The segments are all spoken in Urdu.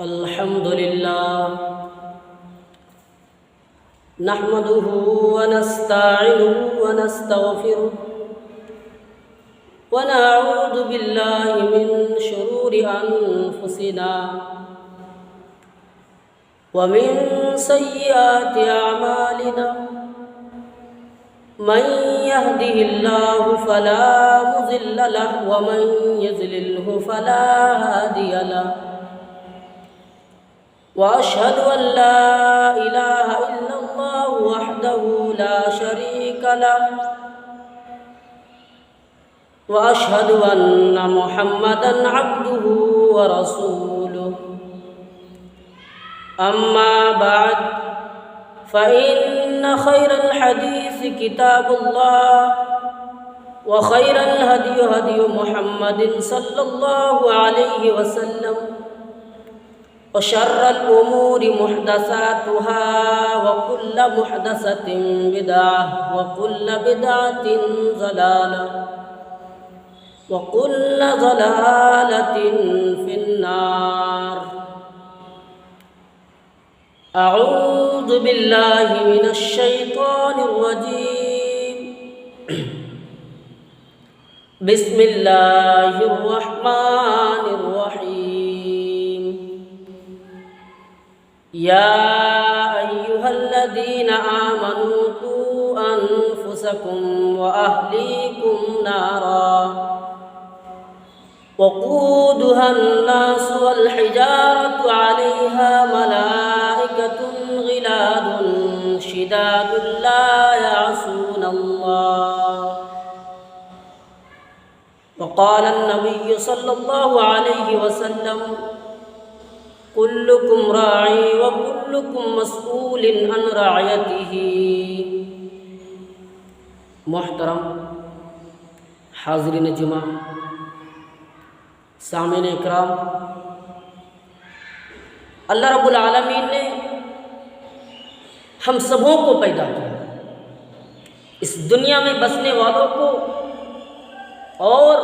الحمد لله نحمده ونستعينه ونستغفره ونعوذ بالله من شرور أنفسنا ومن سيئات أعمالنا من يهده الله فلا مضل له ومن يضلله فلا هادي له وأشهد أن لا إله إلا الله وحده لا شريك له وأشهد أن محمدًا عبده ورسوله أما بعد فإن خير الحديث كتاب الله وخير الهدي هدي محمد صلى الله عليه وسلم وشر الأمور محدثاتها وكل محدثة بدعة وكل بدعة ضلالة وكل ضلالة في النار. أعوذ بالله من الشيطان الرجيم. بسم الله الرحمن الرحيم. يا أيها الذين آمنوا قوا أنفسكم وأهليكم نارا وقودها الناس والحجارة عليها ملائكة غلاد شداد لا يعصون الله. وقال النبي صلى الله عليه وسلم كلكم راعي وكلكم مسؤول عن رعيته. محترم حاضرین جمعہ، سامعین اکرام، اللہ رب العالمین نے ہم سبوں کو پیدا کیا، اس دنیا میں بسنے والوں کو، اور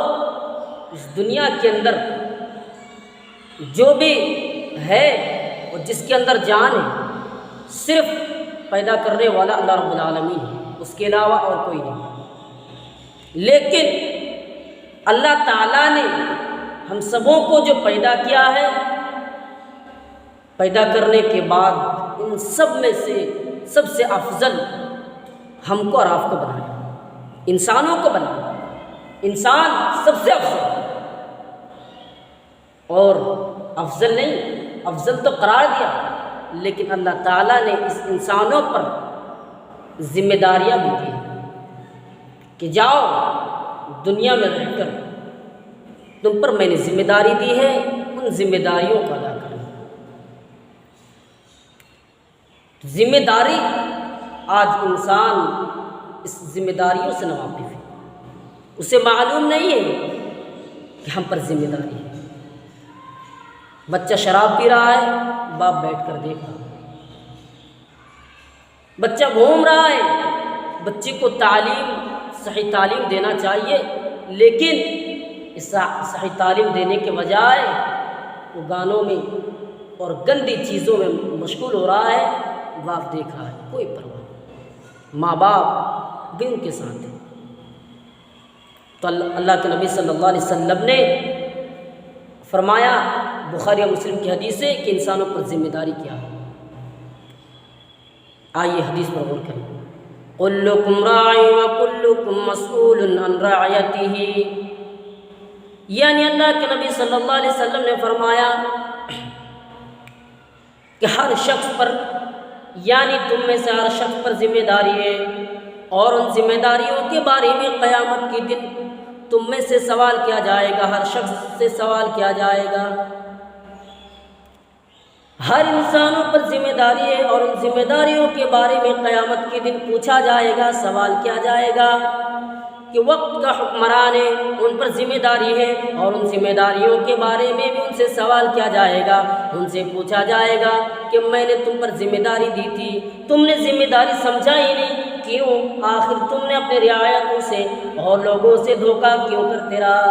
اس دنیا کے اندر جو بھی ہے اور جس کے اندر جان ہے، صرف پیدا کرنے والا اللہ رب العالمین ہے، اس کے علاوہ اور کوئی نہیں. لیکن اللہ تعالیٰ نے ہم سبوں کو جو پیدا کیا ہے، پیدا کرنے کے بعد ان سب میں سے سب سے افضل ہم کو اور آپ کو بنایا، انسانوں کو بنایا. انسان سب سے افضل، اور افضل نہیں، افضل تو قرار دیا، لیکن اللہ تعالیٰ نے اس انسانوں پر ذمہ داریاں بھی دی کہ جاؤ دنیا میں رہ کر تم پر میں نے ذمہ داری دی ہے، ان ذمہ داریوں کو ادا کرنا. ذمہ داری، آج انسان اس ذمہ داریوں سے ناواقف ہے، اسے معلوم نہیں ہے کہ ہم پر ذمہ داری ہے. بچہ شراب پی رہا ہے، باپ بیٹھ کر دیکھ رہا ہے. بچہ گھوم رہا ہے، بچے کو صحیح تعلیم دینا چاہیے، لیکن اس صحیح تعلیم دینے کے بجائے وہ گانوں میں اور گندی چیزوں میں مشغول ہو رہا ہے. باپ دیکھ رہا ہے، کوئی پرواہ نہیں، ماں باپ بھی ان کے ساتھ ہیں. تو اللہ کے نبی صلی اللہ علیہ وسلم نے فرمایا، بخاری اور مسلم کی حدیث ہے کہ انسانوں پر ذمہ داری کیا ہے. آئیے حدیث پر غور کریں. کلکم راع وکلکم مسئول عن رعیتہ. یعنی اللہ کے نبی صلی اللہ علیہ وسلم نے فرمایا کہ ہر شخص پر، یعنی تم میں سے ہر شخص پر ذمہ داری ہے، اور ان ذمہ داریوں کے بارے میں قیامت کے دن تم میں سے سوال کیا جائے گا، ہر شخص سے سوال کیا جائے گا. ہر انسانوں پر ذمہ داری ہے، اور ان ذمہ داریوں کے بارے میں قیامت کے دن پوچھا جائے گا، سوال کیا جائے گا. کہ وقت کا حکمران ہے، ان پر ذمہ داری ہے، اور ان ذمہ داریوں کے بارے میں بھی ان سے سوال کیا جائے گا. ان سے پوچھا جائے گا کہ میں نے تم پر ذمہ داری دی تھی، تم نے ذمہ داری سمجھا ہی نہیں، کیوں؟ آخر تم نے اپنے رعایتوں سے اور لوگوں سے دھوکہ کیوں کرتے رہا؟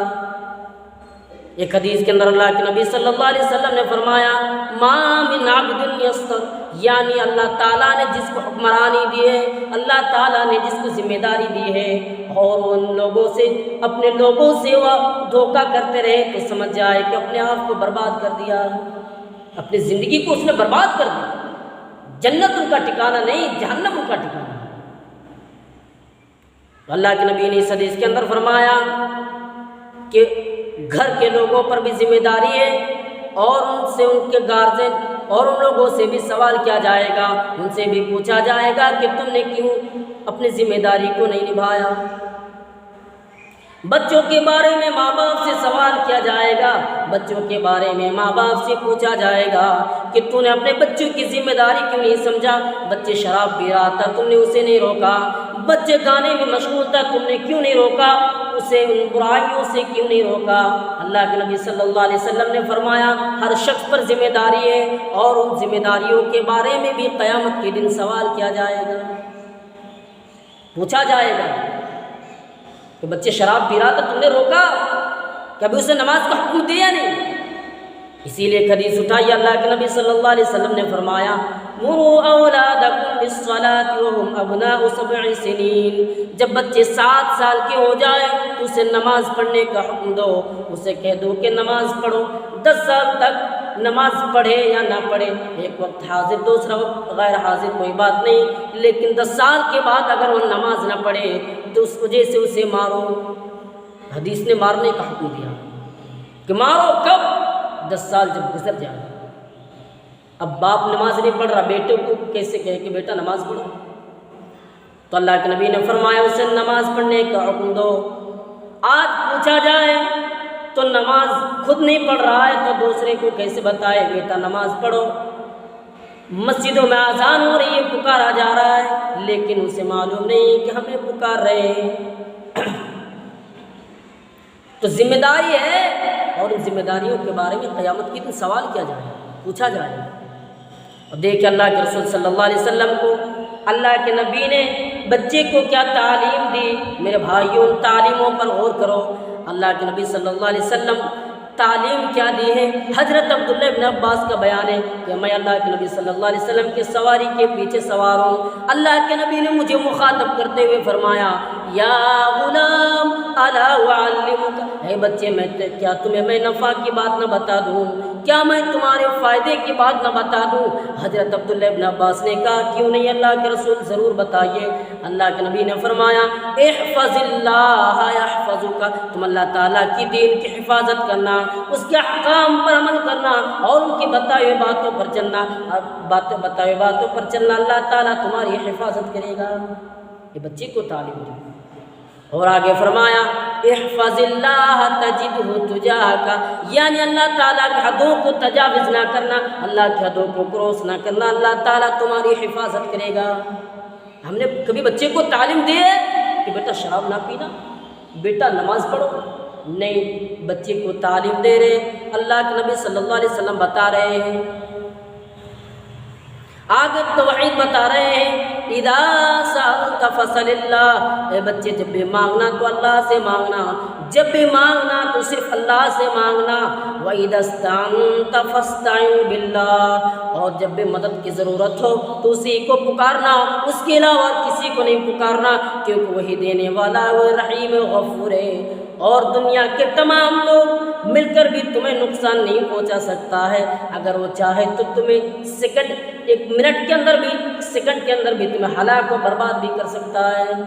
ایک حدیث کے اندر اللہ کے نبی صلی اللہ علیہ وسلم نے فرمایا ما من عبد یستر، یعنی اللہ تعالیٰ نے جس کو حکمرانی دی ہے، اللہ تعالیٰ نے جس کو ذمہ داری دی ہے، اور ان لوگوں سے، اپنے لوگوں سے وہ دھوکہ کرتے رہے، تو سمجھ جائے کہ اپنے آپ کو برباد کر دیا، اپنی زندگی کو اس نے برباد کر دیا۔ جنت ان کا ٹھکانہ نہیں، جہنم ان کا ٹھکانہ۔ اللہ کے نبی نے اس حدیث کے اندر فرمایا کہ گھر کے لوگوں پر بھی ذمہ داری ہے، اور ان سے، ان کے گارجین اور ان لوگوں سے بھی سوال کیا جائے گا، ان سے بھی پوچھا جائے گا کہ تم نے کیوں اپنی ذمہ داری کو نہیں نبھایا۔ بچوں کے بارے میں ماں باپ سے سوال کیا جائے گا، بچوں کے بارے میں ماں باپ سے پوچھا جائے گا کہ تو نے اپنے بچوں کی ذمہ داری کیوں نہیں سمجھا۔ بچے شراب پی رہا تھا، تم نے اسے نہیں روکا، بچے گانے میں مشغول تھا، تم نے کیوں نہیں روکا اسے، ان برائیوں سے کیوں نہیں روکا۔ اللہ کے نبی صلی اللہ علیہ وسلم نے فرمایا ہر شخص پر ذمہ داری ہے، اور ان ذمہ داریوں کے بارے میں بھی قیامت کے دن سوال کیا جائے گا، پوچھا جائے گا کہ بچے شراب پی رہا تھا، تم نے روکا، کبھی اسے نماز کا حکم دیا نہیں۔ اسی لیے ایک حدیث اٹھائی، اللہ کے نبی صلی اللہ علیہ وسلم نے فرمایا مروا اولادکم بالصلاۃ وهم ابناء 7 سنین، جب بچے 7 سال کے ہو جائے تو اسے نماز پڑھنے کا حکم دو، اسے کہہ دو کہ نماز پڑھو۔ 10 سال تک نماز پڑھے یا نہ پڑھے، ایک وقت حاضر دوسرا وقت غیر حاضر کوئی بات نہیں، لیکن 10 سال کے بعد اگر وہ نماز نہ پڑھے تو اس وجہ سے اسے مارو۔ حدیث نے مارنے کا حکم دیا کہ مارو، کب؟ 10 سال جب گزر جائے۔ اب باپ نماز نہیں پڑھ رہا، بیٹے کو کیسے کہے کہ بیٹا نماز پڑھو؟ تو اللہ کے نبی نے فرمایا اسے نماز پڑھنے کا حکم دو۔ آج پوچھا جائے تو نماز خود نہیں پڑھ رہا ہے تو دوسرے کو کیسے بتائے بیٹا نماز پڑھو؟ مسجدوں میں اذان ہو رہی ہے، پکارا جا رہا ہے، لیکن اسے معلوم نہیں کہ ہمیں پکار رہے ہیں۔ تو ذمہ داری ہے، اور ان ذمہ داریوں کے بارے میں قیامت کے دن سوال کیا جائے گا، پوچھا جائے گا۔ اور دیکھیں اللہ کے رسول صلی اللہ علیہ وسلم کو، اللہ کے نبی نے بچے کو کیا تعلیم دی۔ میرے بھائیوں، ان تعلیموں پر غور کرو۔ اللہ کے نبی صلی اللہ علیہ وسلم تعلیم کیا دی ہے؟ حضرت عبداللہ ابن عباس کا بیان ہے کہ میں اللہ کے نبی صلی اللہ علیہ وسلم کے سواری کے پیچھے سوار ہوں، اللہ کے نبی نے مجھے مخاطب کرتے ہوئے فرمایا یا غلام الا اعلمک، اے بچے میں کیا تمہیں میں نفع کی بات نہ بتا دوں، کیا میں تمہارے فائدے کی بات نہ بتا دوں؟ حضرت عبداللہ ابن عباس نے کہا کیوں نہیں اللہ کے رسول، ضرور بتائیے۔ اللہ کے نبی نے فرمایا احفظ اللہ یحفظک، تم اللہ تعالیٰ کی دین کی حفاظت کرنا، اس کے احکام پر عمل کرنا، اور ان کی بتائی ہوئی باتوں پر چلنا، بتائی ہوئی باتوں پر چلنا، اللہ تعالیٰ تمہاری حفاظت کرے گا۔ یہ بچے کو تعلیم دی۔ اور آگے فرمایا احفظ اللہ تجدہ تجاہک، یعنی اللہ تعالیٰ کی حدوں کو تجاوز نہ کرنا، اللہ کی حدوں کو کراس نہ کرنا، اللہ تعالیٰ تمہاری حفاظت کرے گا۔ ہم نے کبھی بچے کو تعلیم دی ہے کہ بیٹا شراب نہ پینا، بیٹا نماز پڑھو؟ نہیں، بچے کو تعلیم دے رہے، اللہ کے نبی صلی اللہ علیہ وسلم بتا رہے ہیں، آگے توحید بتا رہے ہیں اذا سألت فسل اللہ، اے بچے جب بھی مانگنا تو اللہ سے مانگنا، جب بھی مانگنا تو صرف اللہ سے مانگنا، وَإِذَا اسْتَعَنْتَ فَاسْتَعِنْ بِاللَّهِ، اور جب بھی مدد کی ضرورت ہو تو اسی کو پکارنا، اس کے علاوہ کسی کو نہیں پکارنا، کیونکہ وہی دینے والا وہ رحیم غفور ہے، اور دنیا کے تمام لوگ مل کر بھی تمہیں نقصان نہیں پہنچا سکتا ہے، اگر وہ چاہے تو تمہیں سیکنڈ، 1 منٹ کے اندر بھی، سیکنڈ کے اندر بھی تمہیں ہلاک و برباد بھی کر سکتا ہے۔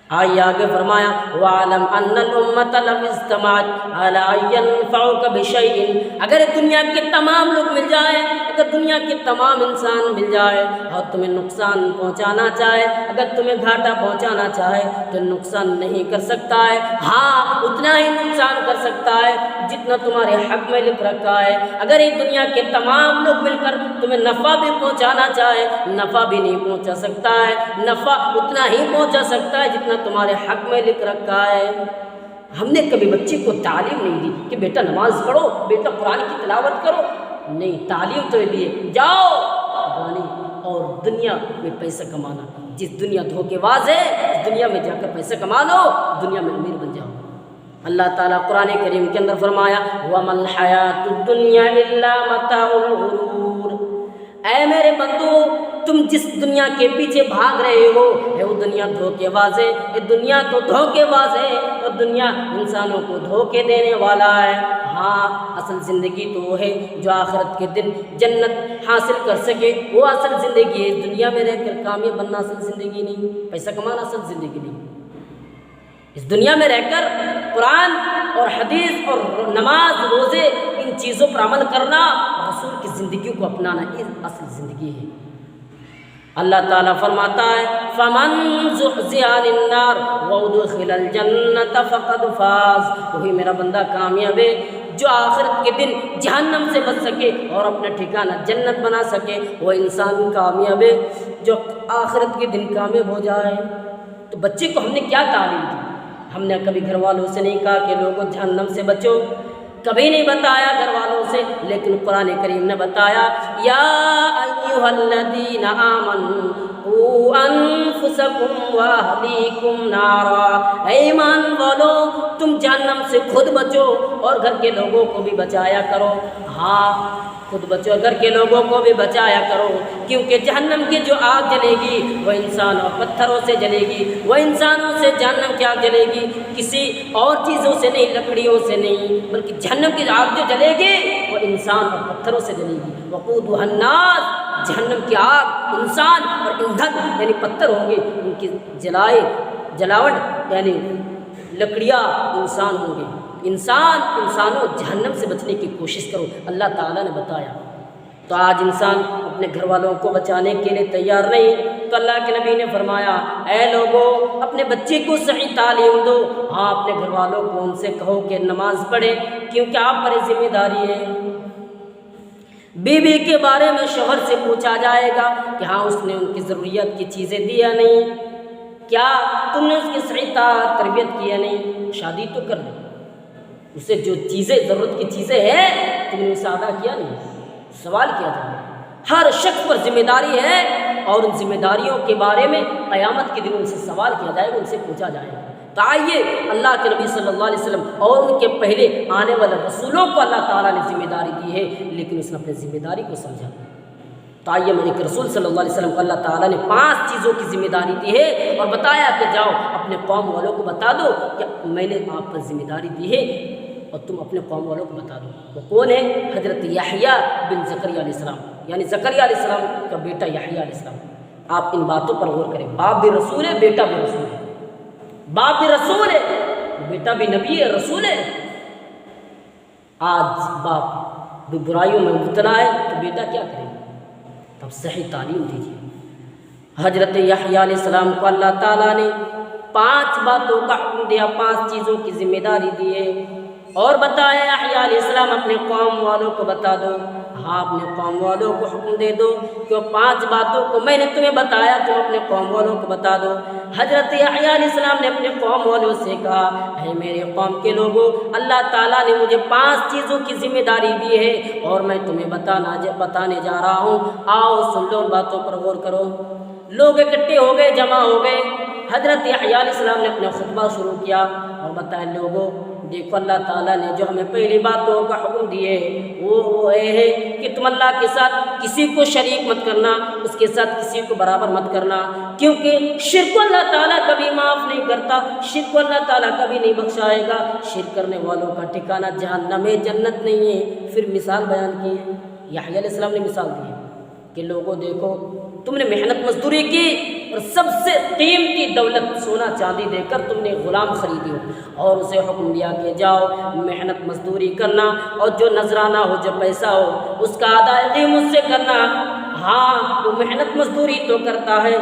آئیے آگے فرمایا وَعَلَمْ أَنَّ الْأُمَّةَ لَوْ اجْتَمَعَتْ عَلَىٰ أَن يَنفَعُوكَ بِشَيْءٍ، اگر دنیا کے تمام لوگ مل جائیں، اگر دنیا کے تمام انسان مل جائے اور تمہیں نقصان پہنچانا چاہے، اگر تمہیں گھاٹا پہنچانا چاہے تو نقصان نہیں کر سکتا ہے، ہاں اتنا ہی نقصان کر سکتا ہے جتنا تمہارے حق میں لکھ رکھا ہے۔ اگر یہ دنیا کے تمام لوگ مل کر تمہیں نفع بھی پہنچانا چاہے، نفع بھی نہیں پہنچا سکتا ہے، نفع اتنا ہی پہنچا سکتا ہے جتنا تمہارے حق میں لکھ رکھا ہے۔ ہم نے کبھی بچے کو تعلیم نہیں دی کہ بیٹا نماز پڑھو، بیٹا قرآن کی تلاوت کرو، نہیں، تعلیم تو دیے جاؤ گانے اور دنیا میں پیسہ کمانا، جس دنیا دھوکے باز ہے اس دنیا میں جا کر پیسہ کما لو، دنیا میں امیر بن جاؤ۔ اللہ تعالیٰ قرآن کریم کے اندر فرمایا وَمَا الْحَيَاةُ الدُّنْيَا إِلَّا مَتَاعُ الْغُرُورِ، اے میرے بندو تم جس دنیا کے پیچھے بھاگ رہے ہو وہ دنیا دھوکے باز ہے، یہ دنیا تو دھوکے باز ہے اور دنیا انسانوں کو دھوکے دینے والا ہے۔ ہاں اصل زندگی تو وہ ہے جو آخرت کے دن جنت حاصل کر سکے، وہ اصل زندگی ہے۔ اس دنیا میں رہ کر کامیاب بننا اصل زندگی نہیں، پیسہ کمانا اصل زندگی نہیں۔ اس دنیا میں رہ کر قرآن اور حدیث اور نماز روزے ان چیزوں پر عمل کرنا، رسول کی زندگی کو اپنانا، یہ اصل زندگی ہے۔ اللہ تعالیٰ فرماتا ہے فَمَن زُحْزِحَ عَنِ النَّارِ وَأُدْخِلَ الْجَنَّةَ فَقَدْ فَازَ، وہی میرا بندہ کامیاب ہے جو آخرت کے دن جہنم سے بچ سکے اور اپنا ٹھکانہ جنت بنا سکے، وہ انسان کامیاب ہے جو آخرت کے دن کامیاب ہو جائے۔ تو بچے کو ہم نے کیا تعلیم دی؟ ہم نے کبھی گھر والوں سے نہیں کہا کہ لوگوں جہنم سے بچو، کبھی نہیں بتایا گھر والوں سے، لیکن قرآن کریم نے بتایا یا ایھا الذین آمنوا قوا انفسکم واہلیکم نارا، اے ایمان والو تم جہنم سے خود بچو اور گھر کے لوگوں کو بھی بچایا کرو۔ ہاں خود بچو، گھر کے لوگوں کو بھی بچایا کرو، کیونکہ جہنم کی جو آگ جلے گی وہ انسان اور پتھروں سے جلے گی، وہ انسانوں سے جہنم کی آگ جلے گی، کسی اور چیزوں سے نہیں، لکڑیوں سے نہیں، بلکہ جہنم کی آگ جو جلے گی وہ انسان اور پتھروں سے جلے گی۔ وقودھا الناس، جہنم کی آگ انسان اور ایندھن یعنی پتھر ہوں گے، ان کی جلاوٹ یعنی لکڑیاں انسان ہوں گے۔ انسانوں جہنم سے بچنے کی کوشش کرو، اللہ تعالیٰ نے بتایا۔ تو آج انسان اپنے گھر والوں کو بچانے کے لیے تیار نہیں، تو اللہ کے نبی نے فرمایا اے لوگوں اپنے بچے کو صحیح تعلیم دو۔ ہاں اپنے گھر والوں کو ان سے کہو کہ نماز پڑھے، کیونکہ آپ پر ذمہ داری ہے۔ بیوی کے بارے میں شوہر سے پوچھا جائے گا کہ ہاں اس نے ان کی ضروریات کی چیزیں دی یا نہیں، کیا تم نے اس کی صحیح تربیت کی یا نہیں۔ شادی تو کر لی، اسے جو چیزیں ضرورت کی چیزیں ہیں تم نے اسے ادا کیا نہیں، سوال کیا جائے۔ ہر شخص پر ذمہ داری ہے اور ان ذمہ داریوں کے بارے میں قیامت کے دن ان سے سوال کیا جائے گا، ان سے پوچھا جائے گا۔ تو آئیے اللہ کے نبی صلی اللہ علیہ وسلم اور ان کے پہلے آنے والے رسولوں کو اللہ تعالیٰ نے ذمہ داری دی ہے، لیکن اس نے اپنی ذمہ داری کو سمجھا۔ تو آئیے میں ایک رسول صلی اللہ علیہ وسلم کو اللہ تعالیٰ نے 5 چیزوں کی ذمہ داری دی ہے اور بتایا کہ جاؤ اپنے قوم والوں کو بتا دو کہ میں نے آپ پر ذمہ داری دی ہے اور تم اپنے قوم والوں کو بتا دو۔ وہ کون ہے؟ حضرت یحییٰ بن زکریا علیہ السلام، یعنی زکریا علیہ السلام کا بیٹا یحییٰ علیہ السلام۔ آپ ان باتوں پر غور کریں، باپ بھی رسول ہے، بیٹا بھی رسول ہے، باپ بھی رسول ہے، بیٹا بھی نبی ہے، رسول ہے۔ آج باپ بھی برائیوں میں مبتلا ہے تو بیٹا کیا کرے گا؟ تب صحیح تعلیم دیجیے۔ حضرت یحییٰ علیہ السلام کو اللہ تعالیٰ نے 5 باتوں کا حکم دیا، 5 چیزوں کی ذمہ داری دی ہے اور بتایا یحییٰ علیہ السلام اپنے قوم والوں کو بتا دو۔ ہاں اپنے قوم والوں کو حکم دے دو کہ 5 باتوں کو میں نے تمہیں بتایا، تم اپنے قوم والوں کو بتا دو۔ حضرت یحییٰ علیہ السلام نے اپنے قوم والوں سے کہا اے میرے قوم کے لوگوں، اللہ تعالیٰ نے مجھے 5 چیزوں کی ذمہ داری دی ہے اور میں تمہیں بتانے جا رہا ہوں، آؤ سن لو، ان باتوں پر غور کرو۔ لوگ اکٹھے ہو گئے، جمع ہو گئے۔ حضرت یحییٰ علیہ السلام نے اپنا خطبہ شروع کیا اور بتایا لوگوں دیکھو اللہ تعالیٰ نے جو ہمیں پہلی باتوں کا حکم دیے وہ یہ ہے کہ تم اللہ کے ساتھ کسی کو شریک مت کرنا، اس کے ساتھ کسی کو برابر مت کرنا، کیونکہ شرک کو اللہ تعالیٰ کبھی معاف نہیں کرتا، شرک کو اللہ تعالیٰ کبھی نہیں بخشائے گا۔ شرک کرنے والوں کا ٹھکانہ جہنم ہے، جنت نہیں ہے۔ پھر مثال بیان کی ہے، یحییٰ علیہ السلام نے مثال دی ہے کہ لوگوں دیکھو تم نے محنت مزدوری کی اور سب سے قیمتی دولت سونا چاندی دے کر تم نے غلام خریدی ہو اور اسے حکم دیا کہ جاؤ محنت مزدوری کرنا اور جو نذرانہ ہو، جو پیسہ ہو اس کا ادائیگی مجھ سے کرنا۔ ہاں وہ محنت مزدوری تو کرتا ہے،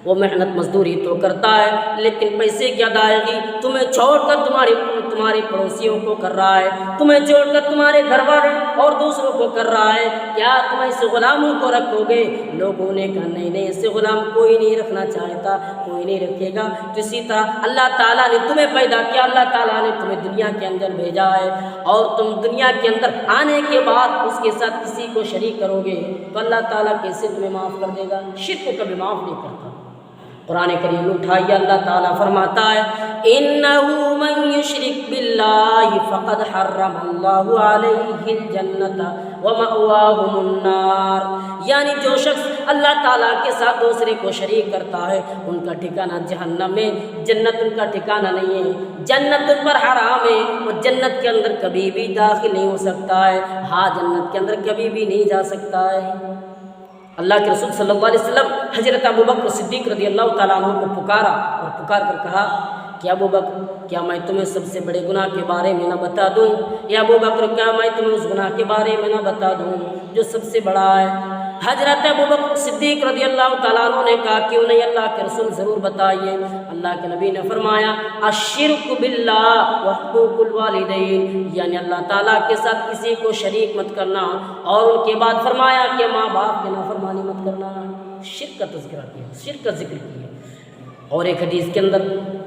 وہ محنت مزدوری تو کرتا ہے، لیکن پیسے کی ادائیگی تمہیں چھوڑ کر تمہارے پڑوسیوں کو کر رہا ہے، تمہیں چھوڑ کر تمہارے گھر والے اور دوسروں کو کر رہا ہے۔ کیا تم ایسے غلاموں کو رکھو گے؟ لوگوں نے کہا نہیں نہیں، ایسے غلام کوئی نہیں رکھنا چاہتا، کوئی نہیں رکھے گا۔ تو اسی طرح اللہ تعالیٰ نے تمہیں پیدا کیا، اللہ تعالیٰ نے تمہیں دنیا کے اندر بھیجا ہے اور تم دنیا کے اندر آنے کے بعد اس کے ساتھ کسی کو شریک کرو گے تو اللہ تعالیٰ کیسے تمہیں معاف کر دے گا؟ شرک کو کبھی معاف نہیں کرتا۔ قرآن کریم میں اٹھائیے اللہ تعالیٰ فرماتا ہے اِنَّهُ مَن يُشْرِكْ بِاللَّهِ فَقَدْ حَرَّمَ اللَّهُ عَلَيْهِ الْجَنَّةَ وَمَأْوَاهُمُ النَّارُ، یعنی جو شخص اللہ تعالیٰ کے ساتھ دوسرے کو شریک کرتا ہے ان کا ٹھکانہ جہنم ہے، جنت ان کا ٹھکانہ نہیں ہے، جنت ان پر حرام ہے، وہ جنت کے اندر کبھی بھی داخل نہیں ہو سکتا ہے، ہاں جنت کے اندر کبھی بھی نہیں جا سکتا ہے۔ اللہ کے رسول صلی اللہ علیہ وسلم حضرت ابوبکر صدیق رضی اللہ تعالیٰ عنہ کو پکارا اور پکار کر کہا کہ ابوبکر کیا میں تمہیں سب سے بڑے گناہ کے بارے میں نہ بتا دوں؟ یا ابوبکر کیا میں تمہیں اس گناہ کے بارے میں نہ بتا دوں جو سب سے بڑا ہے؟ حضرت ابوبکر صدیق رضی اللہ تعالیٰ عنہ نے کہا کیوں نہیں اللہ کے رسول ضرور بتائیے۔ اللہ کے نبی نے فرمایا الشرک باللہ وحقوق الوالدین، یعنی اللہ تعالیٰ کے ساتھ کسی کو شریک مت کرنا، اور ان کے بعد فرمایا کہ ماں باپ کی نافرمانی مت کرنا۔ شرک کا تذکرہ کیا، شرک کا ذکر کیا۔ اور ایک حدیث کے اندر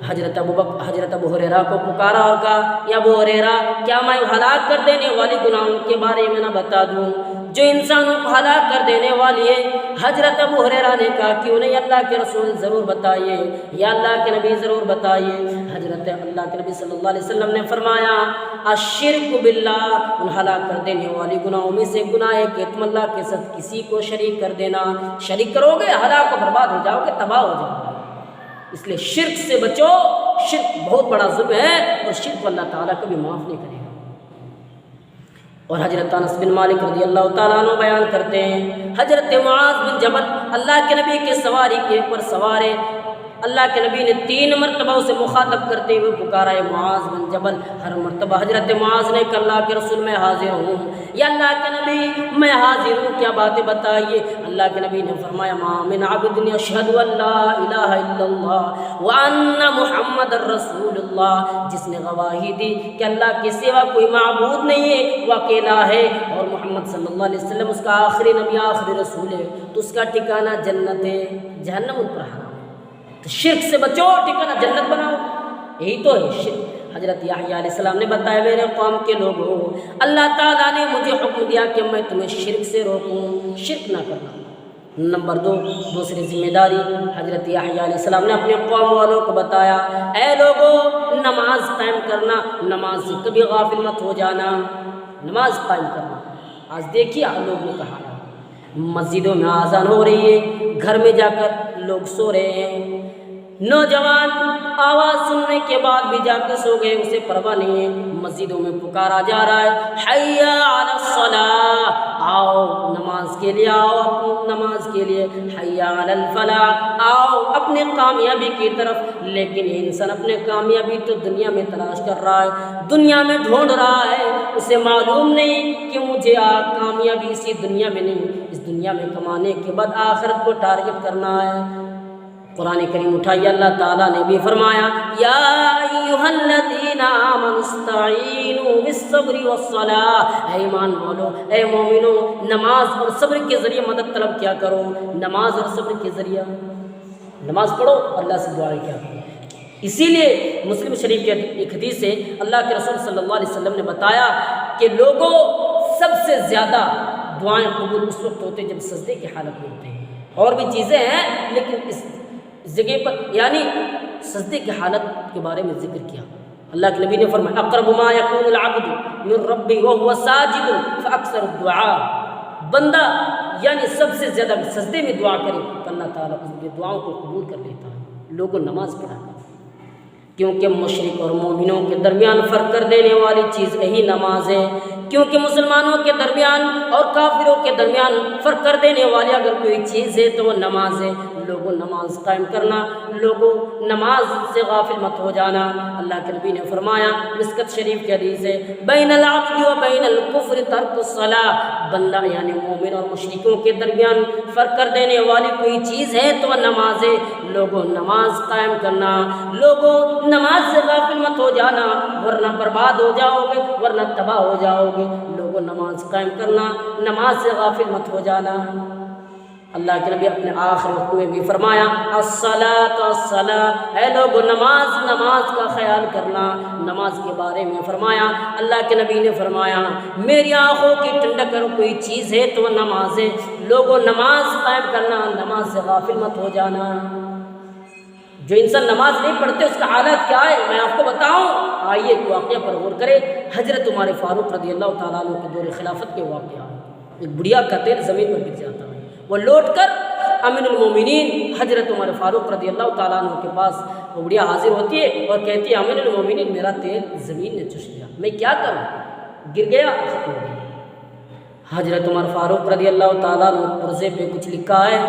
حضرت ابو ہریرہ کو پکارا اور کہا یا ابو ہریرہ کیا میں ہلاک کر دینے والی گناہوں کے بارے میں نہ بتا دوں جو انسانوں کو ہلاک کر دینے والی ہے؟ حضرت ابو ہریرہ نے کہا کیوں نہیں اللہ کے رسول ضرور بتائیے، یا اللہ کے نبی ضرور بتائیے۔ حضرت اللہ کے نبی صلی اللہ علیہ وسلم نے فرمایا الشرک باللہ، ان ہلاک کر دینے والی گناہوں میں سے گناہ ہے کہ تم اللہ کے ساتھ کسی کو شریک کر دینا، شریک کرو گے ہلاک و برباد ہو جاؤ گے، تباہ ہو جاؤ گے۔ اس لیے شرک سے بچو، شرک بہت بڑا ظلم ہے اور شرک کو اللہ تعالیٰ کبھی معاف نہیں کرے گا۔ اور حضرت انس بن مالک رضی اللہ تعالیٰ عنہ بیان کرتے ہیں حضرت معاذ بن جبل اللہ کے نبی کے سواری کے اوپر سوارے، اللہ کے نبی نے 3 مرتبہ اسے مخاطب کرتے ہوئے پکارا ہے معاذ بن جبل۔ ہر مرتبہ حضرت معاذ نے کہا اللہ کے رسول میں حاضر ہوں، یا اللہ کے نبی میں حاضر ہوں، کیا باتیں بتائیے؟ اللہ کے نبی نے فرمایا ما من عبد یشہد ان لا الہ الا اللہ وان محمد رسول اللہ، جس نے گواہی دی کہ اللہ کے سوا کوئی معبود نہیں ہے، وہ اکیلا ہے، اور محمد صلی اللہ علیہ وسلم اس کا آخری نبی آخری رسول ہے، تو اس کا ٹھکانہ جنت ہے، جہنم ان پر حرام۔ تو شرک سے بچو، ٹھکانہ جنت بناؤ، یہی تو ہے شرک۔ حضرت یحییٰ علیہ السلام نے بتایا میرے قوم کے لوگوں اللہ تعالیٰ نے مجھے حکم دیا کہ میں تمہیں شرک سے روکوں، شرک نہ کرنا۔ نمبر 2 دوسری ذمہ داری حضرت یحییٰ علیہ السلام نے اپنے قوم والوں کو بتایا اے لوگوں نماز قائم کرنا، نماز سے کبھی غافل مت ہو جانا، نماز قائم کرنا۔ آج دیکھیے لوگوں کا حال، مسجدوں میں اذان ہو رہی ہے، گھر میں جا کر لوگ سو رہے ہیں، نوجوان آواز سننے کے بعد بھی جا کے سو گئے، اسے پرواہ نہیں ہے۔ مسجدوں میں پکارا جا رہا ہے حی علی الصلاۃ، آؤ نماز کے لیے، آؤ نماز کے لیے، حی علی الفلاح، آؤ اپنے کامیابی کی طرف۔ لیکن یہ انسان اپنے کامیابی تو دنیا میں تلاش کر رہا ہے، دنیا میں ڈھونڈ رہا ہے، اسے معلوم نہیں کہ مجھے کامیابی اسی دنیا میں نہیں، اس دنیا میں کمانے کے بعد آخرت کو ٹارگٹ کرنا ہے۔ قرآن کریم اٹھائیے اللہ تعالیٰ نے بھی فرمایا یا ایھا الذین آمنوا استعینوا بالصبر والصلاۃ، اے ایمان والو، اے مومنو، نماز اور صبر کے ذریعے مدد طلب کیا کرو، نماز اور صبر کے ذریعے نماز پڑھو، اللہ سے دعائیں کیا کرو۔ اسی لیے مسلم شریف کے ایک حدیث سے اللہ کے رسول صلی اللہ علیہ وسلم نے بتایا کہ لوگوں سب سے زیادہ دعائیں قبول اس وقت ہوتے جب سجدے کی حالت میں ہوتے ہیں، اور بھی چیزیں ہیں لیکن اس جگہ پر یعنی سجدے کی حالت کے بارے میں ذکر کیا۔ اللہ کے نبی نے فرمایا اقرب ما یکون العبد من ربہ وهو ساجد فاکثر الدعاء، بندہ یعنی سب سے زیادہ سجدے میں دعا کرے تو اللہ تعالیٰ اس کی دعاؤں کو قبول کر لیتا ہے۔ لوگوں نماز پڑھا کر، کیونکہ مشرک اور مومنوں کے درمیان فرق کر دینے والی چیز یہی نماز ہے، کیونکہ مسلمانوں کے درمیان اور کافروں کے درمیان فرق کر دینے والی اگر کوئی چیز ہے تو وہ نماز ہے۔ لوگوں نماز قائم کرنا، لوگوں نماز سے غافل مت ہو جانا۔ اللہ کے نبی نے فرمایا مسکت شریف کی حدیث ہے بین العبد و بین الکفر ترک الصلاۃ، بندہ یعنی مومن اور مشرکوں کے درمیان فرق کر دینے والی کوئی چیز ہے تو وہ نماز ہے۔ لوگوں نماز قائم کرنا، لوگوں نماز سے غافل مت ہو جانا ورنہ برباد ہو جاؤ گے، ورنہ تباہ ہو جاؤ گے۔ لوگوں نماز قائم کرنا، نماز سے غافل مت ہو جانا۔ اللہ کے نبی اپنے آخری وقت میں بھی فرمایا الصلاۃ الصلاۃ، اے لوگوں نماز نماز کا خیال کرنا۔ نماز کے بارے میں فرمایا اللہ کے نبی نے فرمایا میری آنکھوں کی ٹھنڈک اگر کوئی چیز ہے تو وہ نماز ہے۔ لوگوں نماز قائم کرنا، نماز سے غافل مت ہو جانا۔ جو انسان نماز نہیں پڑھتے اس کا حالت کیا ہے میں آپ کو بتاؤں. آئیے ایک واقعہ پر غور کرے. حضرت عمر فاروق رضی اللہ تعالیٰ عنہ کے دور خلافت کے واقعہ. ایک بڑھیا کا تیل زمین پر گر جاتا ہے. وہ لوٹ کر امین المومنین حضرت عمر فاروق رضی اللہ تعالیٰ عنہ کے پاس وہ بڑھیا حاضر ہوتی ہے اور کہتی ہے امین المومنین میرا تیل زمین نے چوس لیا, میں کیا کروں, گر گیا, ختم ہو گیا. حضرت عمر فاروق رضی اللہ تعالیٰ عنہ پرزے پہ کچھ لکھا ہے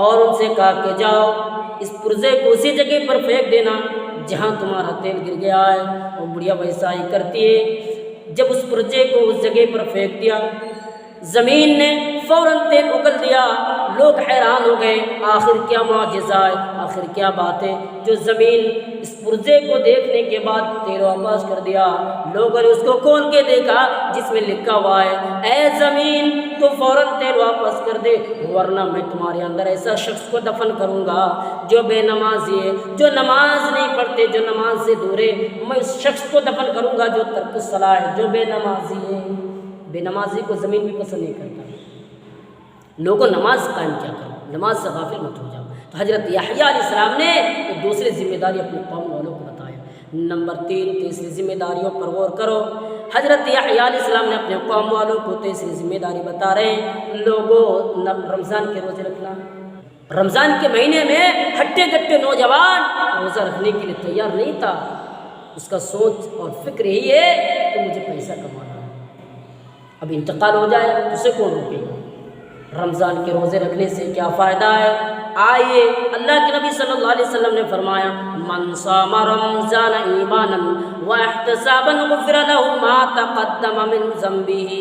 اور ان سے کہا کہ جاؤ اس پرزے کو اسی جگہ پر پھینک دینا جہاں تمہارا تیل گر گیا ہے. وہ بڑھیا ویسا ہی کرتی ہے. جب اس پرزے کو اس جگہ پر پھینک دیا زمین نے فوراً تیل اگل دیا. لوگ حیران ہو گئے, آخر کیا معجزہ ہے, آخر کیا بات ہے جو زمین اس پرزے کو دیکھنے کے بعد تیل واپس کر دیا. لوگوں نے اس کو کھول کے دیکھا جس میں لکھا ہوا ہے اے زمین تو فوراً تیل واپس کر دے ورنہ میں تمہارے اندر ایسا شخص کو دفن کروں گا جو بے نمازی ہے, جو نماز نہیں پڑھتے, جو نماز سے دور ہے. میں اس شخص کو دفن کروں گا جو ترک الصلاۃ ہے, جو بے نمازی ہے. بے نمازی کو زمین بھی پسند نہیں کرتا. لوگوں نماز قائم کیا کرو, نماز سے غافل مت ہو جاؤ. تو حضرت یحییٰ علیہ السلام نے ایک دوسری ذمہ داری اپنے قوم والوں کو بتایا. نمبر 3 تیسری ذمہ داریوں پر غور کرو. حضرت یحییٰ علیہ السلام نے اپنے قوم والوں کو تیسری ذمہ داری بتا رہے ہیں. لوگوں رمضان کے روزے رکھنا. رمضان کے مہینے میں ہٹے گٹے نوجوان روزہ رکھنے کے لیے تیار نہیں تھا. اس کا سوچ اور فکر یہی ہے کہ مجھے پیسہ کمانا ہے, اب انتقال ہو جائے تو اسے کون روکے گا. رمضان کے روزے رکھنے سے کیا فائدہ ہے؟ آئیے اللہ کے نبی صلی اللہ علیہ وسلم نے فرمایا من صام رمضان ایمانا واحتسابا غفر له ما تقدم من ذنبه.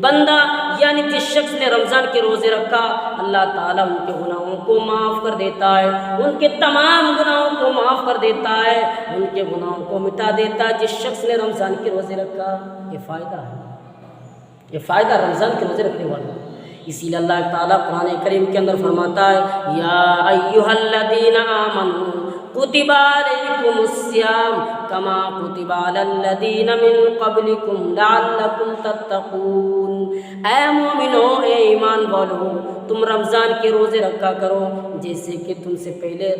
بندہ یعنی جس شخص نے رمضان کے روزے رکھا اللہ تعالیٰ ان کے گناہوں کو معاف کر دیتا ہے, ان کے تمام گناہوں کو معاف کر دیتا ہے, ان کے گناہوں کو مٹا دیتا ہے. جس شخص نے رمضان کے روزے رکھا یہ فائدہ ہے, یہ فائدہ رمضان کے روزے رکھنے والا. اسی لیے اللہ تعالیٰ قرآن کریم کے اندر فرماتا ہے یا ایھا الذین آمنوا کتب علیکم الصیام کما کتب علی الذین من قبلکم لعلکم تتقون. اے مومنو, اے ایمان والو, تم رمضان کے روزے رکھا کرو جیسے کہ تم سے پہلے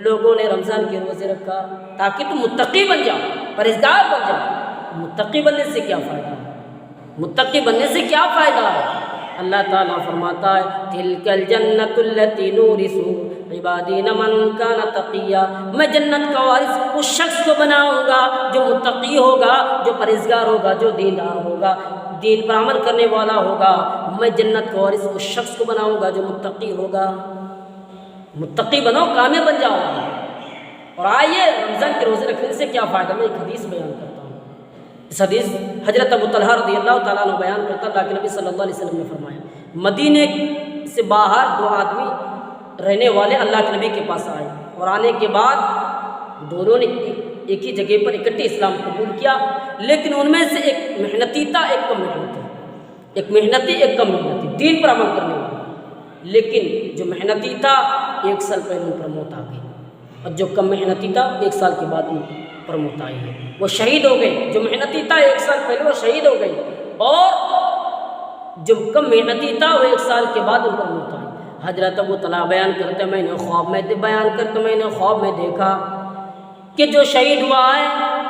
لوگوں نے رمضان کے روزے رکھا تاکہ تم متقی بن جاؤ, پرہیزگار بن جاؤ. متقی بننے سے کیا فائدہ ہے؟ متقی بننے سے کیا فائدہ ہے؟ اللہ تعالیٰ فرماتا ہے تلک الجنت التی نورث عبادی من کان تقیا. میں جنت کا وارث اس شخص کو بناؤں گا جو متقی ہوگا, جو پرہیزگار ہوگا, جو دیندار ہوگا, دین پر عمل کرنے والا ہوگا. میں جنت کا وارث اس شخص کو بناؤں گا جو متقی ہوگا. متقی بنو, کامیاب بن جاؤ. اور آئیے رمضان کے روزے رکھنے سے کیا فائدہ, میں ایک حدیث بیان کرتا ہوں. اس حدیث حضرت ابو طلحہ رضی اللہ تعالیٰ عنہ بیان کرتا اللہ کے نبی صلی اللہ علیہ وسلم نے فرمایا مدینے سے باہر 2 آدمی رہنے والے اللہ کے نبی کے پاس آئے اور آنے کے بعد دونوں نے ایک ہی جگہ پر اکٹھے اسلام قبول کیا, لیکن ان میں سے ایک محنتی تھا, ایک کم محنتی. ایک محنتی, ایک کم محنتی, دین پر عمل کرنے والا. لیکن جو محنتی تھا 1 سال پہلے ان پر موت آ گئی اور جو کم محنتی تھا 1 سال کے بعد ان پر موت آئی ہے. وہ شہید ہو گئے. جو محنتی تھا 1 سال پہلے وہ شہید ہو گئی اور جو کم محنتی تھا وہ 1 سال کے بعد ان پر موت آئی. حضرت ابو طلحہ بیان کرتے میں نے خواب میں دیکھا کہ جو شہید ہوا ہے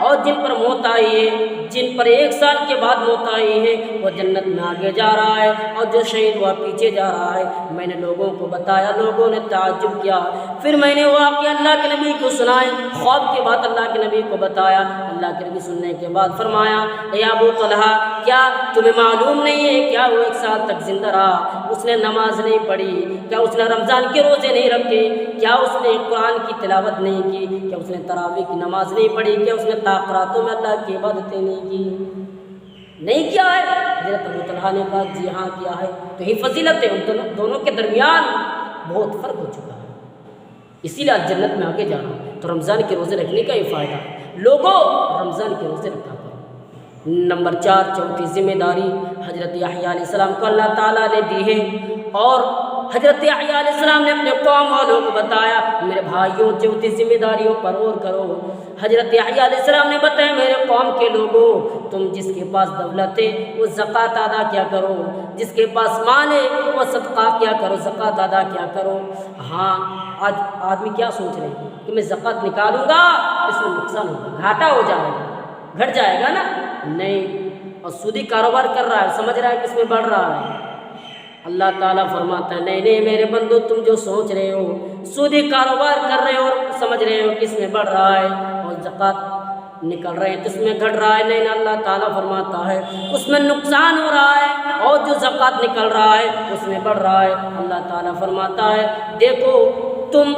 اور جن پر موت آئی ہے, جن پر 1 سال کے بعد موت آئی ہے, وہ جنت میں آگے جا رہا ہے اور جو شہید ہوا پیچھے جا رہا ہے. میں نے لوگوں کو بتایا, لوگوں نے تعجب کیا. پھر میں نے واقعہ اللہ کے نبی کو سنائے. خواب کے بعد اللہ کے نبی کو بتایا. اللہ کے نبی سننے کے بعد فرمایا اے ابو طلحہ کیا تمہیں معلوم نہیں ہے کیا وہ 1 سال تک زندہ رہا, اس نے نماز نہیں پڑھی, کیا اس نے رمضان کے روزے نہیں رکھے, کیا اس نے قرآن کی تلاوت نہیں کی, کیا اس نے تراویح کی نماز نہیں پڑھی, کیا اس نے تاقراتوں میں اللہ کی عبادتیں نہیں کی, نہیں کیا ہے؟ حضرت ابو طلحہ نے کہا جی ہاں کیا ہے. تو یہ فضیلت ہے, ان دونوں کے درمیان بہت فرق ہو چکا ہے. اسی لیے جنت میں آگے جانا. تو رمضان کے روزے رکھنے کا یہ فائدہ ہے. لوگوں رمضان کے روزے رکھا کرو. نمبر 4 چوتھی ذمہ داری حضرت یحییٰ علیہ السلام کو اللہ تعالیٰ نے دی ہے اور حضرت یحییٰ علیہ السلام نے اپنے قوم والوں کو بتایا میرے بھائیوں چوتھی ذمہ داریوں پر غور کرو. حضرت یحییٰ علیہ السلام نے بتایا میرے قوم کے لوگوں تم جس کے پاس دولت ہے وہ زکوٰۃ ادا کیا کرو, جس کے پاس مال ہے وہ صدقہ کیا کرو, زکوٰۃ ادا کیا کرو. ہاں آج آدمی کیا سوچ رہے ہیں کہ کہ میں زکوٰۃ نکالوں گا اس میں نقصان ہوگا، گھاٹا ہو جائے گا، گھٹ جائے گا نا، نہیں۔ اور سودی کاروبار کر رہا ہے، سمجھ رہا ہے کہ اس میں بڑھ رہا ہے۔ اللہ تعالیٰ فرماتا ہے نہیں نہیں میرے بندو، تم جو سوچ رہے ہو سودی کاروبار کر رہے ہو اور سمجھ رہے ہو کہ اس میں بڑھ رہا ہے اور زکوٰۃ نکل رہے ہیں تو اس میں گھٹ رہا ہے، نہیں، اللہ تعالیٰ فرماتا ہے اس میں نقصان ہو رہا ہے، اور جو زکوٰۃ نکل رہا ہے اس میں بڑھ رہا ہے۔ اللہ تعالیٰ فرماتا ہے دیکھو تم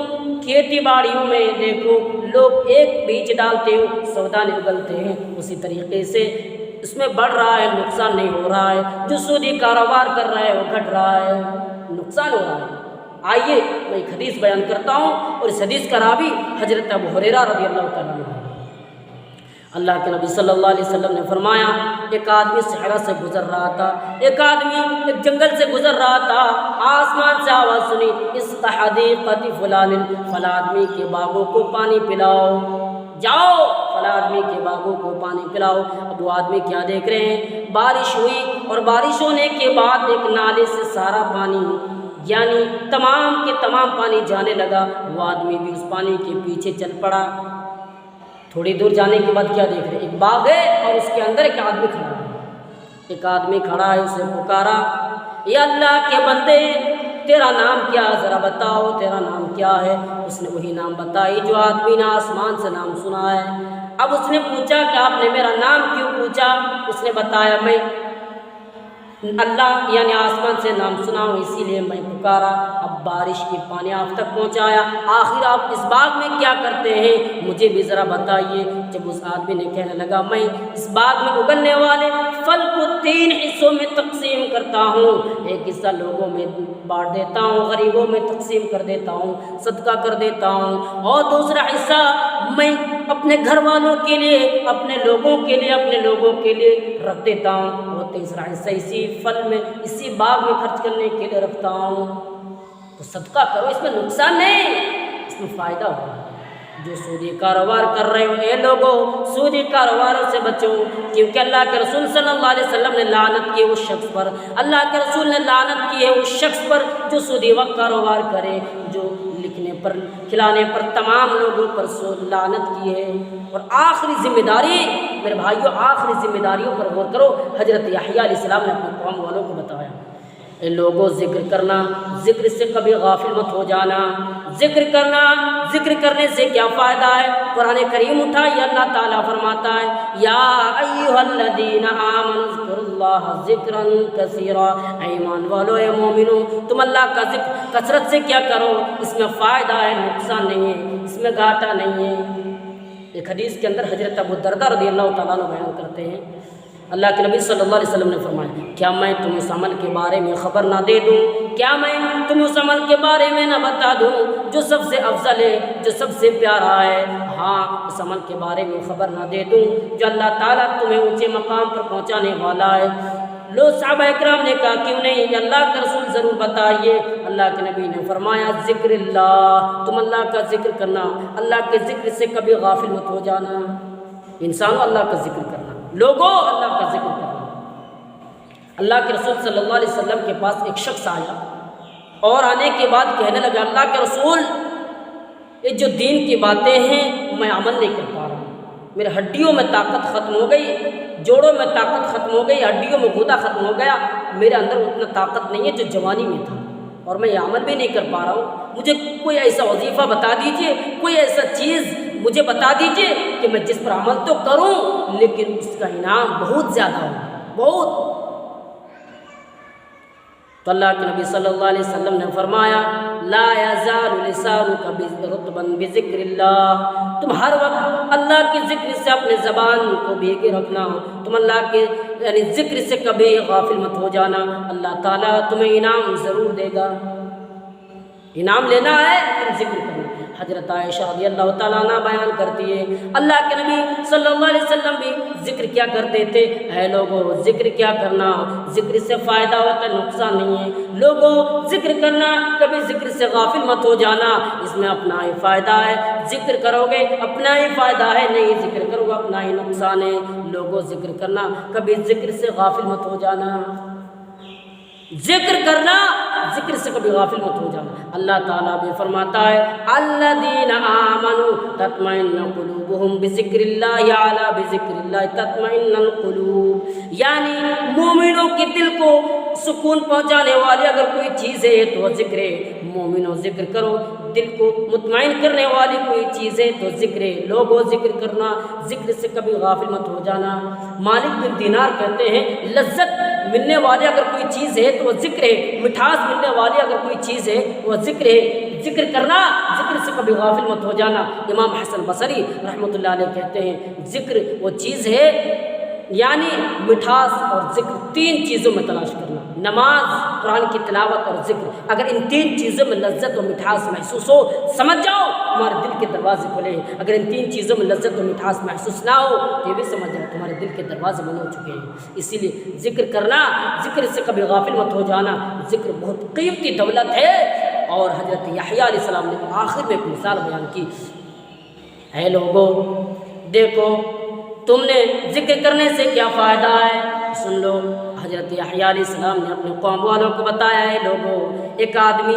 کھیتی باڑیوں میں دیکھو لوگ ایک بیج ڈالتے ہو سودا نکلتے ہیں، اسی طریقے سے اس میں بڑھ رہا ہے، نقصان نہیں ہو رہا ہے۔ جو سودی کاروبار کر رہا ہے وہ گھٹ رہا ہے، نقصان ہو رہا ہے۔ آئیے میں ایک حدیث بیان کرتا ہوں، اور اس حدیث کا راوی حضرت ابو ہریرہ رضی اللہ تعالیٰ عنہ۔ اللہ کے نبی صلی اللہ علیہ وسلم نے فرمایا ایک آدمی صحرا سے گزر رہا تھا، ایک آدمی ایک جنگل سے گزر رہا تھا، آسمان سے آواز سنی اس حدیقۃ فلان، فلاں آدمی کے باغوں کو پانی پلاؤ، جاؤ فلاں آدمی کے باغوں کو پانی پلاؤ۔ اب وہ آدمی کیا دیکھ رہے ہیں، بارش ہوئی اور بارش ہونے کے بعد ایک نالے سے سارا پانی یعنی تمام کے تمام پانی جانے لگا۔ وہ آدمی بھی اس پانی کے پیچھے چل پڑا۔ تھوڑی دور جانے کے بعد کیا دیکھ رہے ہیں، ایک باغ ہے اور اس کے اندر ایک آدمی کھڑا ہے، ایک آدمی کھڑا ہے، اسے پکارا یا اللہ کے بندے تیرا نام کیا، ذرا بتاؤ تیرا نام کیا ہے۔ اس نے وہی نام بتائی جو آدمی نے آسمان سے نام سنا ہے۔ اب اس نے پوچھا کہ آپ نے میرا نام کیوں پوچھا؟ اس نے بتایا میں اللہ یعنی آسمان سے نام سنا ہوں اسی لیے میں پکارا۔ اب بارش کی پانی آپ تک پہنچایا، آخر آپ اس باغ میں کیا کرتے ہیں مجھے بھی ذرا بتائیے۔ جب اس آدمی نے کہنے لگا میں اس باغ میں اگلنے والے پھل کو 3 حصوں میں تقسیم کرتا ہوں، ایک حصہ لوگوں میں بانٹ دیتا ہوں، غریبوں میں تقسیم کر دیتا ہوں، صدقہ کر دیتا ہوں، اور دوسرا حصہ میں اپنے گھر والوں کے لیے، اپنے لوگوں کے لیے، اپنے لوگوں کے لیے رکھ دیتا ہوں، اور تیسرا حصہ اسی پھل میں اسی باغ میں خرچ کرنے کے لیے رکھتا ہوں۔ تو صدقہ کرو، اس میں نقصان نہیں، اس میں فائدہ ہوگا۔ جو سودی کاروبار کر رہے ہو اے لوگوں سودی کاروباروں سے بچو، کیونکہ اللہ کے رسول صلی اللہ علیہ وسلم نے لعنت کی اس شخص پر، اللہ کے رسول نے لعنت کی ہے اس شخص پر جو سودی وقت کاروبار کرے، جو لکھنے پر کھلانے پر تمام لوگوں پر لعنت کی ہے۔ اور آخری ذمہ داری میرے بھائیوں، آخری ذمہ داریوں پر غور کرو۔ حضرت یحییٰ علیہ السلام نے اپنے قوم والوں کو بتایا اے لوگوں ذکر کرنا، ذکر سے کبھی غافل مت ہو جانا، ذکر کرنا، ذکر کرنے سے کیا فائدہ ہے؟ قرآن کریم اٹھائیے، اللہ تعالیٰ فرماتا ہے یا ایھا الذین آمنوا اذکروا اللہ ذکرا کثیرا، اے ایمان والو، اے مومنو، تم اللہ کا ذکر کثرت سے کیا کرو، اس میں فائدہ ہے، نقصان نہیں ہے، اس میں گھاٹا نہیں ہے۔ ایک حدیث کے اندر حضرت ابو الدرداء رضی اللہ تعالیٰ عنہ بیان کرتے ہیں اللہ کے نبی صلی اللہ علیہ وسلم نے فرمایا کیا میں تمہیں اس عمل کے بارے میں خبر نہ دے دوں، کیا میں تمہیں اس عمل کے بارے میں نہ بتا دوں جو سب سے افضل ہے، جو سب سے پیارا ہے؟ ہاں، اس عمل کے بارے میں خبر نہ دے دوں جو اللہ تعالیٰ تمہیں اونچے مقام پر پہنچانے والا ہے۔ لو صحابہ اکرام نے کہا کیوں نہیں، کہ اللہ کا رسول ضرور بتائیے۔ اللہ کے نبی نے فرمایا ذکر اللہ، تم اللہ کا ذکر کرنا، اللہ کے ذکر سے کبھی غافل مت ہو جانا۔ انسانوں اللہ کا ذکر کرنا، لوگوں اللہ کا ذکر کرنا۔ اللہ کے رسول صلی اللہ علیہ وسلم کے پاس ایک شخص آیا اور آنے کے بعد کہنے لگا اللہ کے رسول یہ جو دین کی باتیں ہیں میں عمل نہیں کر پا رہا ہوں، میرے ہڈیوں میں طاقت ختم ہو گئی، جوڑوں میں طاقت ختم ہو گئی، ہڈیوں میں غدہ ختم ہو گیا، میرے اندر اتنا طاقت نہیں ہے جو جوانی میں تھا، اور میں یہ عمل بھی نہیں کر پا رہا ہوں۔ مجھے کوئی ایسا وظیفہ بتا دیجئے، کوئی ایسا چیز مجھے بتا دیجئے کہ میں جس پر عمل تو کروں لیکن اس کا انعام بہت زیادہ ہو، بہت۔ تو اللہ کے نبی صلی اللہ علیہ وسلم نے فرمایا لا یزال لسانک رطبا بذکر اللہ، تم ہر وقت اللہ کے ذکر سے اپنے زبان کو بھیگے رکھنا، تم اللہ کے یعنی ذکر سے کبھی غافل مت ہو جانا، اللہ تعالیٰ تمہیں انعام ضرور دے گا۔ انعام لینا ہے تم ذکر کرو۔ حضرت عائشہ رضی اللہ تعالیٰ عنہ بیان کرتی ہے اللہ کے نبی صلی اللہ علیہ وسلم بھی ذکر کیا کرتے تھے، اے لوگوں ذکر کیا کرنا، ذکر سے فائدہ ہوتا ہے، نقصان نہیں ہے، لوگوں ذکر کرنا، کبھی ذکر سے غافل مت ہو جانا، اس میں اپنا ہی فائدہ ہے، ذکر کرو گے اپنا ہی فائدہ ہے، نہیں ذکر کرو گے اپنا ہی نقصان ہے۔ لوگوں ذکر کرنا، کبھی ذکر سے غافل مت ہو جانا، ذکر کرنا، ذکر سے کبھی غافل مت ہو جانا۔ اللہ تعالیٰ بھی فرماتا ہے الذین آمنوا تطمئن قلوبہم بذکر اللہ اعلیٰ بذکر اللہ تطمئن القلوب، یعنی مومنوں کے دل کو سکون پہنچانے والی اگر کوئی چیز ہے تو ذکر ہے۔ مومنوں ذکر کرو، دل کو مطمئن کرنے والی کوئی چیز ہے تو ذکر ہے۔ لوگوں ذکر کرنا، ذکر سے کبھی غافل مت ہو جانا۔ مالک بن دینار کہتے ہیں لذت ملنے والی اگر کوئی چیز ہے تو وہ ذکر ہے، مٹھاس ملنے والی اگر کوئی چیز ہے وہ ذکر ہے۔ ذکر کرنا، ذکر سے کبھی غافل مت ہو جانا۔ امام حسن بصری رحمۃ اللہ علیہ کہتے ہیں ذکر وہ چیز ہے، یعنی مٹھاس اور ذکر تین چیزوں میں تلاش کرنا، نماز، قرآن کی تلاوت اور ذکر۔ اگر ان تین چیزوں میں لذت و مٹھاس محسوس ہو، سمجھ جاؤ تمہارے دل کے دروازے کھلے ہیں۔ اگر ان تین چیزوں میں لذت و مٹھاس محسوس نہ ہو تو یہ بھی سمجھ جاؤ تمہارے دل کے دروازے بند ہو چکے ہیں۔ اسی لیے ذکر کرنا، ذکر سے کبھی غافل مت ہو جانا۔ ذکر بہت قیمتی دولت ہے، اور حضرت یحییٰ علیہ السلام نے آخر میں ایک مثال بیان کی، اے لوگوں دیکھو تم نے ذکر کرنے سے کیا فائدہ ہے، سن لو۔ حضرت یحییٰ علیہ السلام نے اپنے قوم والوں کو بتایا ہے لوگوں، ایک آدمی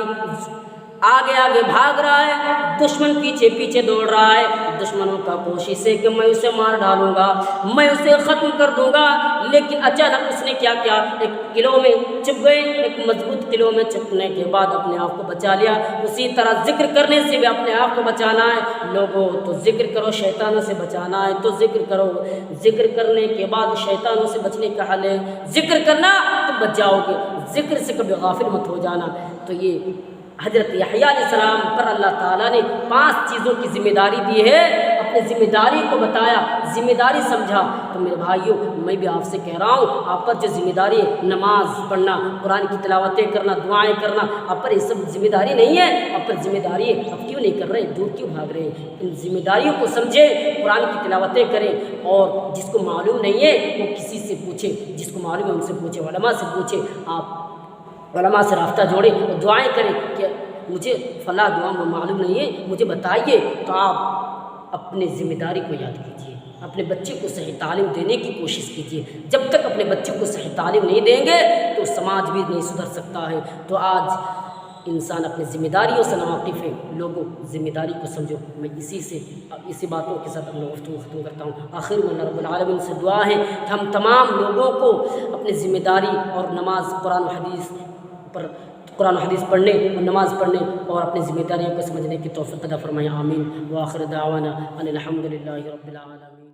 آگے آگے بھاگ رہا ہے، دشمن پیچھے پیچھے دوڑ رہا ہے۔ دشمنوں کا کوشش ہے کہ میں اسے مار ڈالوں گا، میں اسے ختم کر دوں گا، لیکن اچانک اس نے کیا کیا، ایک قلعوں میں چھپ گئے، ایک مضبوط قلعوں میں چھپنے کے بعد اپنے آپ کو بچا لیا۔ اسی طرح ذکر کرنے سے بھی اپنے آپ کو بچانا ہے لوگوں، تو ذکر کرو، شیطانوں سے بچانا ہے تو ذکر کرو۔ ذکر کرنے کے بعد شیطانوں سے بچنے کا حل ہے ذکر کرنا، تو بچ جاؤ گے۔ ذکر سے کبھی غافل مت ہو جانا۔ تو یہ حضرت یحییٰ علیہ السلام پر اللہ تعالیٰ نے 5 چیزوں کی ذمہ داری دی ہے، اپنے ذمہ داری کو بتایا، ذمہ داری سمجھا۔ تو میرے بھائیوں میں بھی آپ سے کہہ رہا ہوں، آپ پر جو ذمہ داری ہے نماز پڑھنا، قرآن کی تلاوتیں کرنا، دعائیں کرنا، آپ پر یہ سب ذمہ داری نہیں ہے، آپ پر ذمہ داری ہے۔ آپ کیوں نہیں کر رہے، دور کیوں بھاگ رہے ہیں؟ ان ذمہ داریوں کو سمجھیں، قرآن کی تلاوتیں کریں، اور جس کو معلوم نہیں ہے وہ کسی سے پوچھے، جس کو معلوم ہے ان سے پوچھے، علماء سے پوچھے۔ آپ علماء سے رابطہ جوڑیں اور دعائیں کریں کہ مجھے فلاں دعا میں معلوم نہیں ہے، مجھے بتائیے۔ تو آپ اپنے ذمہ داری کو یاد کیجیے، اپنے بچے کو صحیح تعلیم دینے کی کوشش کیجیے۔ جب تک اپنے بچے کو صحیح تعلیم نہیں دیں گے تو سماج بھی نہیں سدھر سکتا ہے۔ تو آج انسان اپنی ذمہ داریوں سے ناواقف ہے، لوگوں ذمہ داری کو سمجھو۔ میں اسی باتوں کے ساتھ اپنا گفتگو ختم کرتا ہوں۔ آخر میں اللہ رب العالمین سے دعا ہے کہ ہم تمام لوگوں کو اپنی ذمہ داری اور نماز، قرآن و حدیث پڑھنے اور نماز پڑھنے اور اپنی ذمہ داریوں کو سمجھنے کی توفیق عطا فرمائے، آمین۔ وآخر دعوانا ان الحمد للہ رب العالمین۔